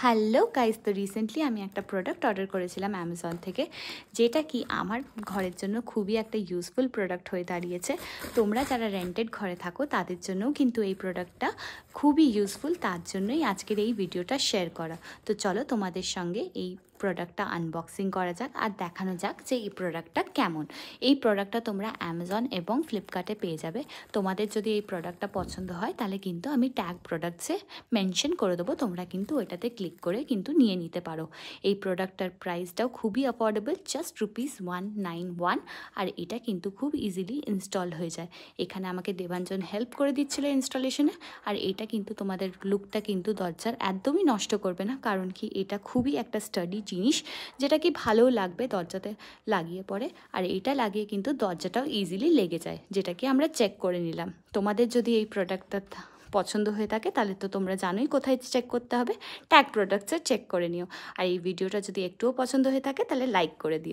Hello guys, তো recently আমি একটা প্রোডাক্ট অর্ডার করেছিলাম অ্যামাজন থেকে, যেটা কি আমার ঘরের জন্য খুবই একটা ইউজফুল প্রোডাক্ট হয়ে দাঁড়িয়েছে। তোমরা যারা রেন্টেড ঘরে থাকো তাদের জন্যও কিন্তু এই প্রোডাক্টটা খুবই ইউজফুল, তার জন্যই আজকের এই ভিডিওটা শেয়ার করা। তো চলো তোমাদের সঙ্গে এই প্রোডাক্টটা আনবক্সিং করা যাক আর দেখানো যাক যে এই প্রোডাক্টটা কেমন। এই প্রোডাক্টটা তোমরা অ্যামাজন এবং ফ্লিপকার্টে পেয়ে যাবে। তোমাদের যদি এই প্রোডাক্টটা পছন্দ হয় তাহলে কিন্তু আমি ট্যাগ প্রোডাক্টসে মেনশন করে দেবো, তোমরা কিন্তু ওইটাতে ক্লিক করে কিন্তু নিয়ে নিতে পারো। এই প্রোডাক্টটার প্রাইসটাও খুবই অ্যাফোর্ডেবল, জাস্ট ₹191, আর এটা কিন্তু খুব ইজিলি ইনস্টল হয়ে যায়। এখানে আমাকে দেবাঞ্জন হেল্প করে দিচ্ছিলো ইনস্টলেশনে। আর এটা কিন্তু তোমাদের লুকটা কিন্তু দরজার একদমই নষ্ট করবে না, কারণ কি এটা খুবই একটা স্টাডি জিনিস, যেটা কি ভালোও লাগবে দরজাতে লাগিয়ে পরে। আর এটা লাগিয়ে কিন্তু দরজাটাও ইজিলি লেগে যায়, যেটা কি আমরা চেক করে নিলাম। তোমাদের যদি এই প্রোডাক্টটা পছন্দ হয়ে থাকে তাহলে তো তোমরা জানোই কোথায় চেক করতে হবে, ট্যাগ প্রোডাক্টসে চেক করে নিও। আর এই ভিডিওটা যদি একটুও পছন্দ হয়ে থাকে তাহলে লাইক করে দিও।